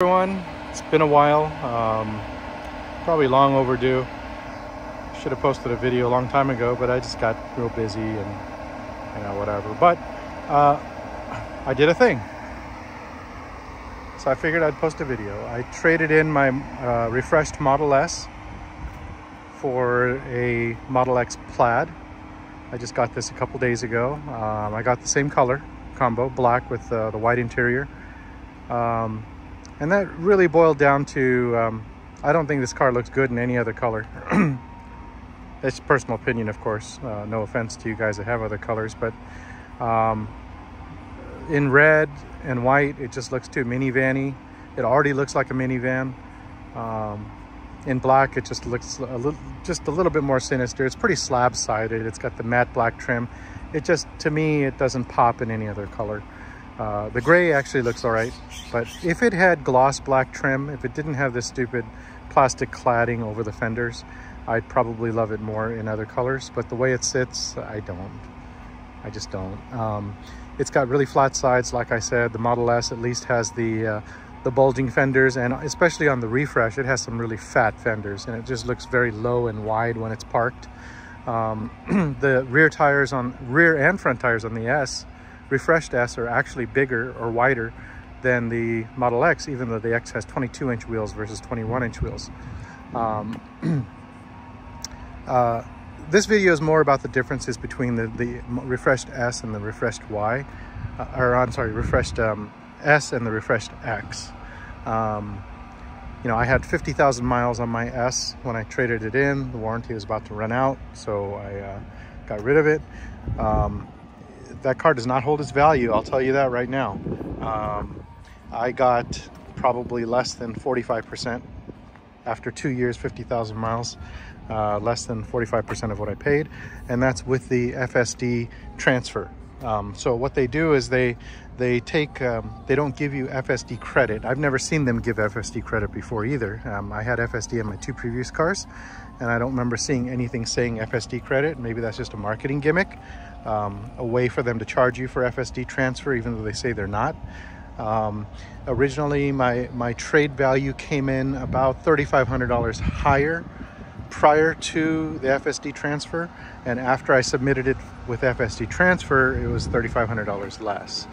Everyone, it's been a while, probably long overdue. Should have posted a video a long time ago, but I just got real busy and whatever. But I did a thing, so I figured I'd post a video. I traded in my refreshed Model S for a Model X Plaid. I just got this a couple days ago. I got the same color combo, black with the white interior. And that really boiled down to, I don't think this car looks good in any other color. It's personal opinion, of course. No offense to you guys that have other colors, but in red and white, it just looks too minivan-y. It already looks like a minivan. In black, it just looks just a little bit more sinister. It's pretty slab-sided. It's got the matte black trim. It just, to me, it doesn't pop in any other color. The gray actually looks all right, but if it had gloss black trim, if it didn't have this stupid plastic cladding over the fenders, I'd probably love it more in other colors. But the way it sits, I just don't. It's got really flat sides, like I said. The Model S at least has the bulging fenders, and especially on the refresh, it has some really fat fenders, and it just looks very low and wide when it's parked. The rear and front tires on the S, refreshed S, are actually bigger or wider than the Model X, even though the X has 22-inch wheels versus 21-inch wheels. This video is more about the differences between the refreshed S and the refreshed Y, refreshed S and the refreshed X. You know, I had 50,000 miles on my S when I traded it in. The warranty was about to run out, so I got rid of it. That car does not hold its value, I'll tell you that right now. I got probably less than 45% after 2 years, 50,000 miles, less than 45% of what I paid, and that's with the FSD transfer. So what they do is they don't give you FSD credit. I've never seen them give FSD credit before either. I had FSD in my 2 previous cars, and I don't remember seeing anything saying FSD credit. Maybe that's just a marketing gimmick, a way for them to charge you for FSD transfer, even though they say they're not. Originally, my trade value came in about $3,500 higher prior to the FSD transfer, and after I submitted it with FSD transfer, it was $3,500 less.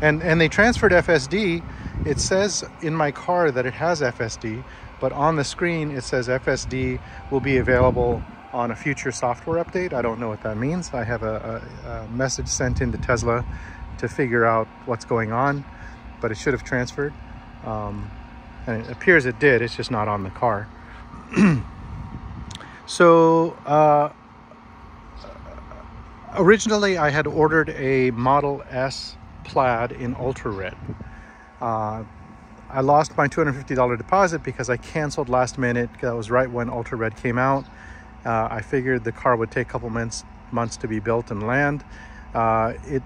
And they transferred FSD. It says in my car that it has FSD, but on the screen it says FSD will be available on a future software update. I don't know what that means. I have a message sent into Tesla to figure out what's going on, but it should have transferred. And it appears it did, it's just not on the car. So originally I had ordered a Model S Plaid in ultra red. I lost my $250 deposit because I canceled last minute. That was right when ultra red came out. I figured the car would take a couple months to be built and land. It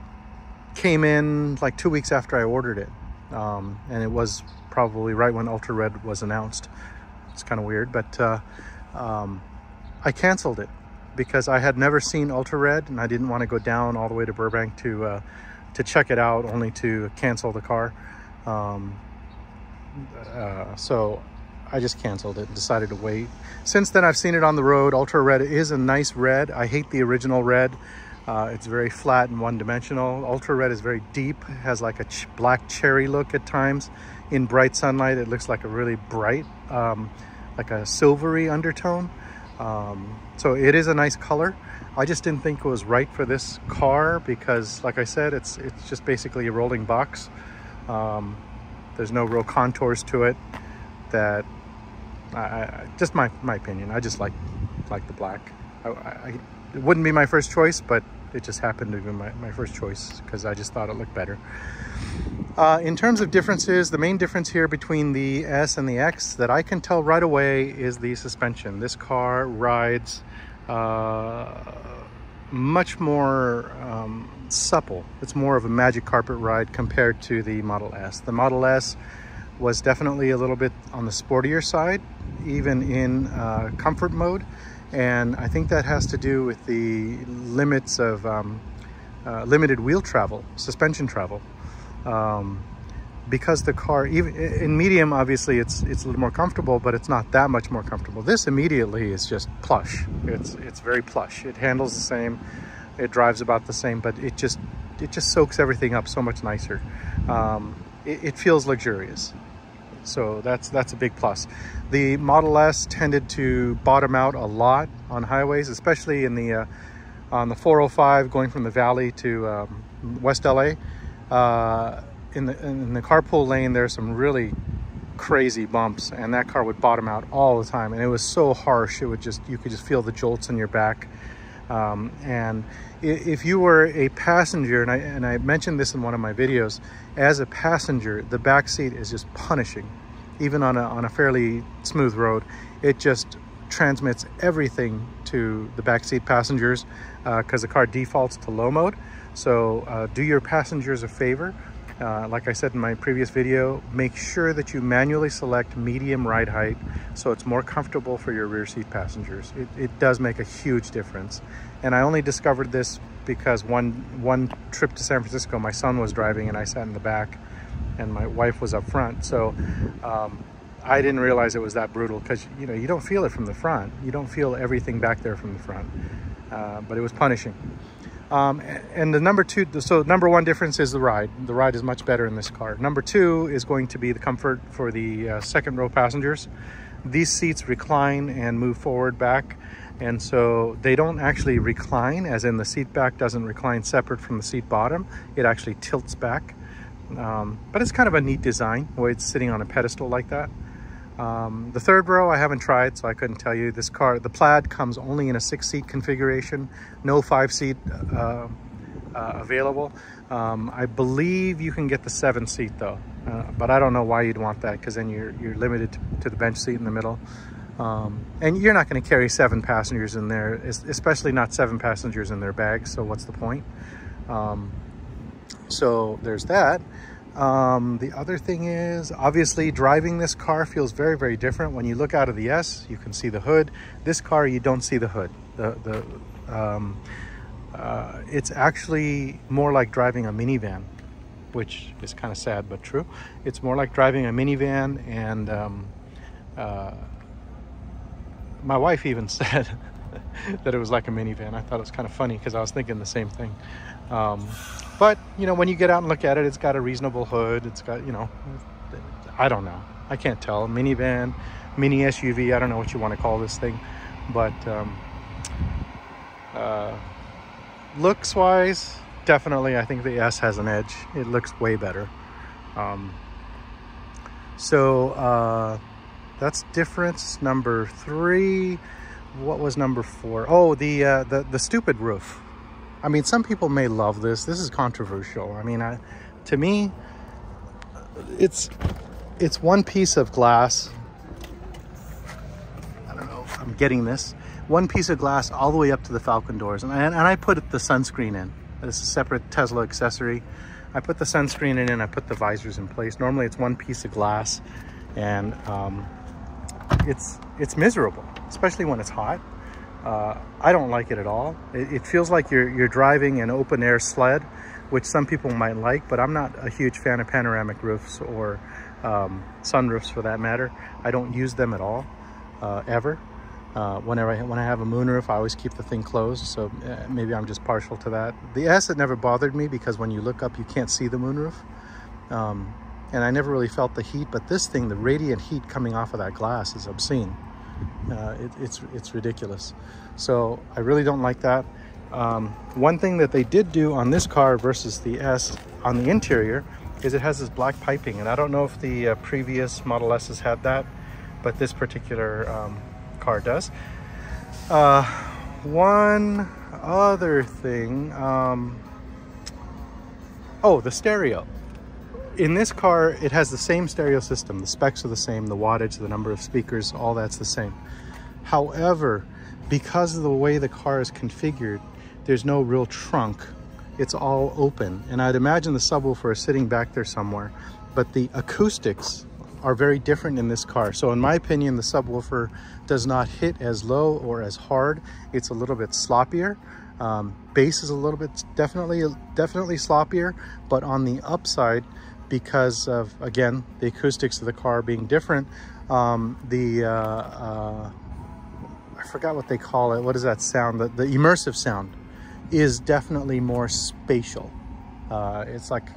came in like 2 weeks after I ordered it, and it was probably right when ultra red was announced. It's kind of weird, but I canceled it because I had never seen ultra red, and I didn't want to go down all the way to Burbank to check it out, only to cancel the car. So I just canceled it and decided to wait. Since then, I've seen it on the road. Ultra red is a nice red. I hate the original red. It's very flat and one-dimensional. Ultra red is very deep, has like a black cherry look at times. In bright sunlight, it looks like a really bright, like a silvery undertone. So it is a nice color. I just didn't think it was right for this car because, like I said, it's just basically a rolling box. There's no real contours to it. That just my opinion. I just like the black. It wouldn't be my first choice, but it just happened to be my first choice because I just thought it looked better. In terms of differences, the main difference here between the S and the X that I can tell right away is the suspension. This car rides much more supple. It's more of a magic carpet ride compared to the Model S. The Model S was definitely a little bit on the sportier side, even in comfort mode. And I think that has to do with the limits of limited wheel travel, suspension travel. because the car, even in medium, obviously it's a little more comfortable, but it's not that much more comfortable. This immediately is just plush. It's very plush. It handles the same, it drives about the same, but it just soaks everything up so much nicer. It feels luxurious. So that's a big plus. The Model S tended to bottom out a lot on highways, especially in the on the 405 going from the valley to West LA. In the carpool lane, there's some really crazy bumps, and that car would bottom out all the time, and it was so harsh. It would you could just feel the jolts in your back. And if you were a passenger, and I mentioned this in one of my videos, as a passenger, the back seat is just punishing. Even on a fairly smooth road, it just transmits everything to the backseat passengers because the car defaults to low mode. So do your passengers a favor. Like I said in my previous video, make sure that you manually select medium ride height so it's more comfortable for your rear seat passengers. It does make a huge difference. And I only discovered this because one trip to San Francisco, my son was driving and I sat in the back and my wife was up front. So I didn't realize it was that brutal because, you know, you don't feel it from the front. You don't feel everything back there from the front, but it was punishing. And the number one difference is the ride. The ride is much better in this car. Number two is going to be the comfort for the second row passengers. These seats recline and move forward back. And so they don't actually recline, as in the seat back doesn't recline separate from the seat bottom. It actually tilts back. But it's kind of a neat design, the way it's sitting on a pedestal like that. The third row I haven't tried, so I couldn't tell you. This car, the Plaid, comes only in a 6-seat configuration, no 5-seat available. I believe you can get the 7-seat though, but I don't know why you'd want that, because then you're limited to the bench seat in the middle. And you're not going to carry 7 passengers in there, especially not 7 passengers in their bags, so what's the point? So there's that. The other thing is, obviously, driving this car feels very, very different. When you look out of the S, you can see the hood. This car, you don't see the hood. It's actually more like driving a minivan, which is kind of sad, but true. It's more like driving a minivan, and my wife even said that it was like a minivan. I thought it was kind of funny because I was thinking the same thing. But, you know, when you get out and look at it, it's got a reasonable hood. It's got, you know, I don't know. I can't tell. Minivan, mini SUV, I don't know what you want to call this thing. But looks-wise, definitely, I think the S has an edge. It looks way better. That's difference number 3. What was number 4? Oh, the stupid roof. I mean, some people may love this. This is controversial. I mean, to me, it's one piece of glass. I don't know if I'm getting this. One piece of glass all the way up to the Falcon doors. And I put the sunscreen in. It's a separate Tesla accessory. I put the sunscreen in and I put the visors in place. Normally it's one piece of glass, and it's miserable, especially when it's hot. I don't like it at all. It feels like you're driving an open air sled, which some people might like, but I'm not a huge fan of panoramic roofs or sunroofs for that matter. I don't use them at all, ever. When I have a moonroof, I always keep the thing closed, so maybe I'm just partial to that. The S, it never bothered me because when you look up, you can't see the moonroof. And I never really felt the heat, but this thing, the radiant heat coming off of that glass is obscene. It's ridiculous. So I really don't like that. One thing that they did do on this car versus the S on the interior is it has this black piping, and I don't know if the previous Model S's had that, but this particular car does. One other thing, oh, the stereo. In this car, it has the same stereo system. The specs are the same, the wattage, the number of speakers, all that's the same. However, because of the way the car is configured, there's no real trunk. It's all open. And I'd imagine the subwoofer is sitting back there somewhere, but the acoustics are very different in this car. So in my opinion, the subwoofer does not hit as low or as hard. It's a little bit sloppier. Bass is a little bit, definitely sloppier, but on the upside, because of, again, the acoustics of the car being different. I forgot what they call it. What is that sound? The immersive sound is definitely more spatial. It's like,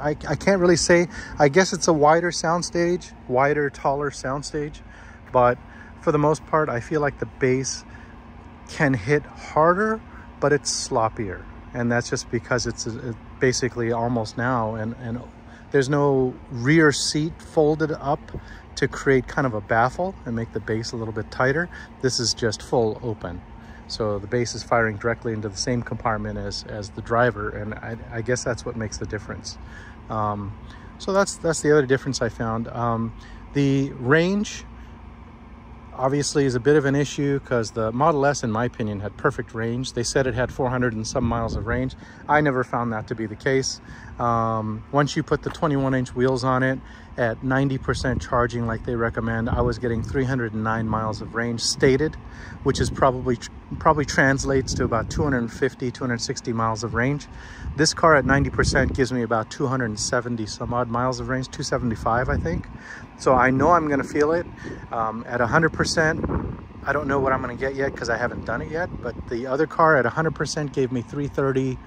I can't really say. I guess it's a wider soundstage, wider, taller soundstage. But for the most part, I feel like the bass can hit harder, but it's sloppier. And that's just because it's basically almost now. And there's no rear seat folded up to create kind of a baffle and make the bass a little bit tighter. This is just full open. So the bass is firing directly into the same compartment as the driver. And I guess that's what makes the difference. So that's the other difference I found. The range obviously is a bit of an issue because the Model S, in my opinion, had perfect range. They said it had 400 and some miles of range. I never found that to be the case. Once you put the 21-inch wheels on it at 90% charging like they recommend, I was getting 309 miles of range stated, which is probably translates to about 250, 260 miles of range. This car at 90% gives me about 270 some odd miles of range, 275, I think. So I know I'm gonna feel it. At 100%, I don't know what I'm gonna get yet because I haven't done it yet, but the other car at 100% gave me 330,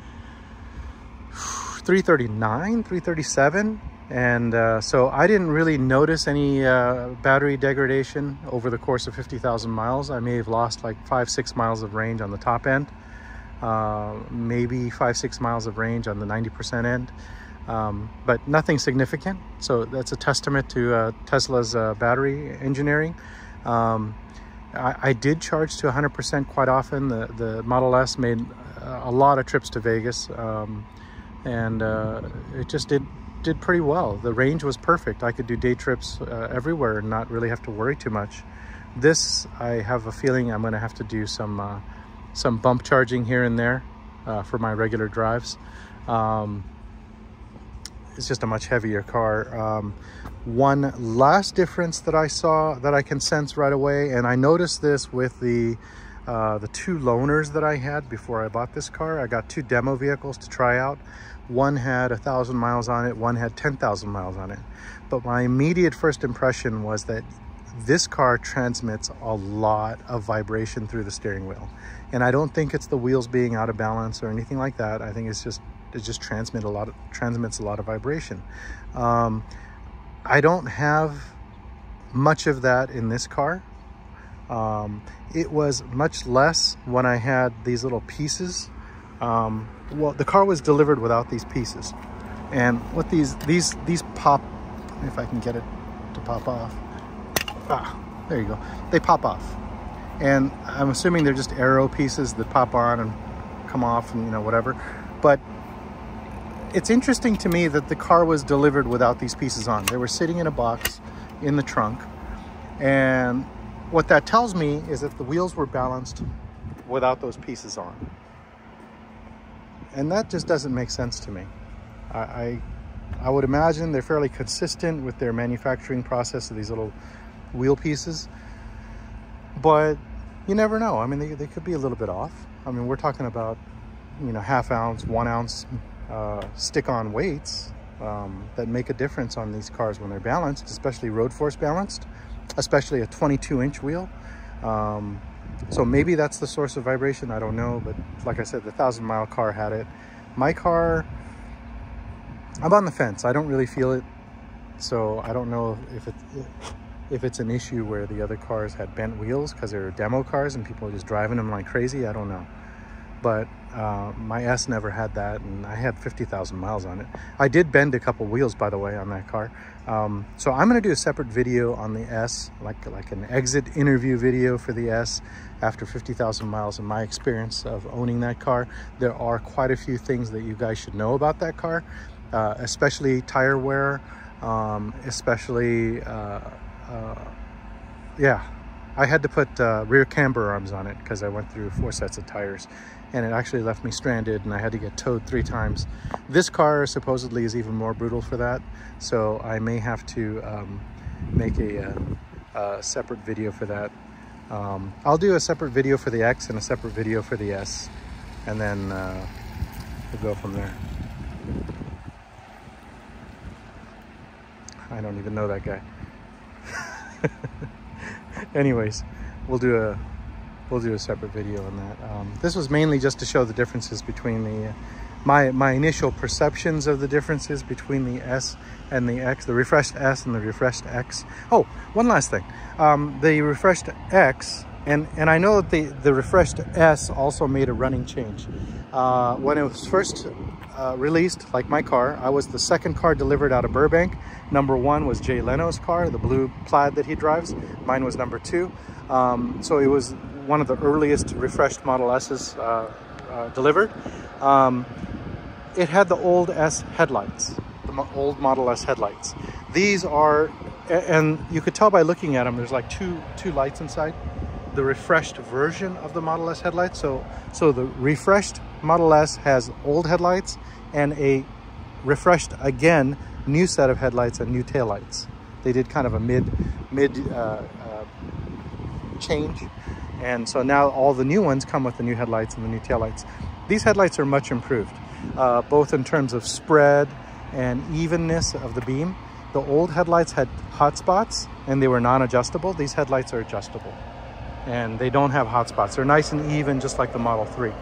339, 337. And so I didn't really notice any battery degradation over the course of 50,000 miles. I may have lost like 5-6 miles of range on the top end, maybe 5-6 miles of range on the 90% end, but nothing significant. So that's a testament to Tesla's battery engineering. I did charge to 100% quite often. The Model S made a lot of trips to Vegas, and it just did pretty well. The range was perfect. I could do day trips everywhere and not really have to worry too much. This, I have a feeling I'm going to have to do some bump charging here and there for my regular drives. It's just a much heavier car. One last difference that I saw that I can sense right away, and I noticed this with the two loaners that I had before I bought this car. I got two demo vehicles to try out. One had 1,000 miles on it, one had 10,000 miles on it. But my immediate first impression was that this car transmits a lot of vibration through the steering wheel. And I don't think it's the wheels being out of balance or anything like that. I think it just transmits a lot of vibration. I don't have much of that in this car. It was much less when I had these little pieces. Well, the car was delivered without these pieces, and what these pop, if I can get it to pop off. There you go. They pop off, and I'm assuming they're just aero pieces that pop on and come off, and whatever. But it's interesting to me that the car was delivered without these pieces on. They were sitting in a box in the trunk, and what that tells me is that the wheels were balanced without those pieces on. And that just doesn't make sense to me. I would imagine they're fairly consistent with their manufacturing process of these little wheel pieces, but you never know. I mean, they could be a little bit off. I mean, we're talking about, ½ ounce, 1 ounce stick-on weights that make a difference on these cars when they're balanced, especially road force balanced, especially a 22-inch wheel. So maybe that's the source of vibration. I don't know, but like I said, the 1,000-mile car had it. My car, I'm on the fence. I don't really feel it, so I don't know if it's an issue where the other cars had bent wheels because they're demo cars and people are just driving them like crazy. I don't know, but my S never had that, and I had 50,000 miles on it. I did bend a couple wheels, by the way, on that car. So I'm going to do a separate video on the S, like an exit interview video for the S after 50,000 miles. In my experience of owning that car, there are quite a few things that you guys should know about that car, especially tire wear, yeah. I had to put rear camber arms on it because I went through 4 sets of tires, and it actually left me stranded, and I had to get towed 3 times. This car supposedly is even more brutal for that, so I may have to make a separate video for that. I'll do a separate video for the X and a separate video for the S, and then we'll go from there. I don't even know that guy. Anyways, we'll do a separate video on that. This was mainly just to show the differences between the my initial perceptions of the differences between the S and the X, the refreshed S and the refreshed X. Oh, one last thing. The refreshed X, and I know that the refreshed S also made a running change. When it was first released, like my car, I was the second car delivered out of Burbank. Number 1 was Jay Leno's car, the blue Plaid that he drives. Mine was number 2. So it was one of the earliest refreshed Model S's delivered. It had the old S headlights, the old Model S headlights. These are, and you could tell by looking at them, there's like two lights inside. The refreshed version of the Model S headlights. So the refreshed Model S has old headlights and a refreshed, again, new set of headlights and new taillights. They did kind of a mid change. And so now all the new ones come with the new headlights and the new taillights. These headlights are much improved, both in terms of spread and evenness of the beam. The old headlights had hot spots and they were non-adjustable. These headlights are adjustable and they don't have hot spots. They're nice and even, just like the Model 3.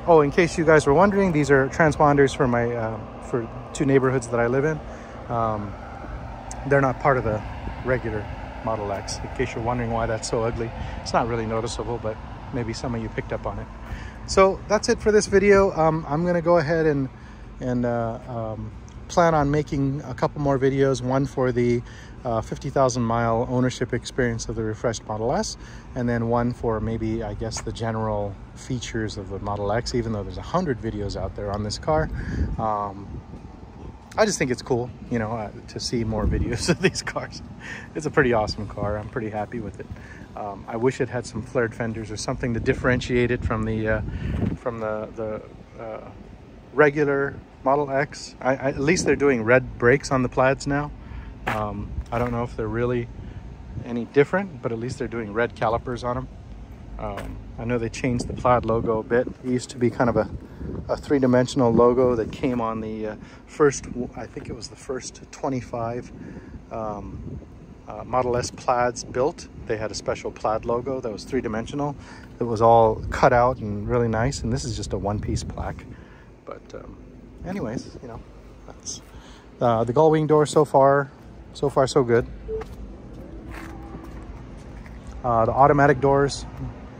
Oh, in case you guys were wondering, these are transponders for my for 2 neighborhoods that I live in. They're not part of the regular Model X, in case you're wondering why that's so ugly. It's not really noticeable, but maybe some of you picked up on it. So that's it for this video. I'm gonna go ahead and plan on making a couple more videos, one for the 50,000 mile ownership experience of the refreshed Model S, and then one for maybe, I guess, the general features of the Model X, even though there's 100 videos out there on this car. I just think it's cool, you know, to see more videos of these cars. It's a pretty awesome car. I'm pretty happy with it. I wish it had some flared fenders or something to differentiate it from the regular Model X. At least they're doing red brakes on the Plaids now. I don't know if they're really any different, but at least they're doing red calipers on them. I know they changed the Plaid logo a bit. It used to be kind of a three-dimensional logo that came on the first, I think it was the first 25 Model S Plaids built. They had a special Plaid logo that was three-dimensional. It was all cut out and really nice, and this is just a one-piece plaque. But anyways, you know, that's the gull wing door. So far so good. The automatic doors,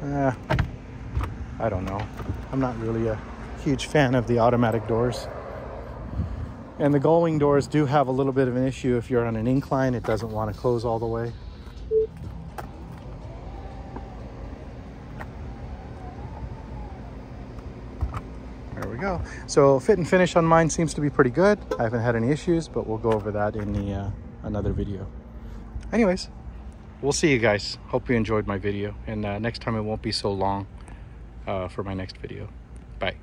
I don't know. I'm not really a huge fan of the automatic doors. And the gull wing doors do have a little bit of an issue. If you're on an incline, it doesn't want to close all the way. There we go. So fit and finish on mine seems to be pretty good. I haven't had any issues, but we'll go over that in the another video. Anyways, we'll see you guys. Hope you enjoyed my video, and next time it won't be so long for my next video. Bye.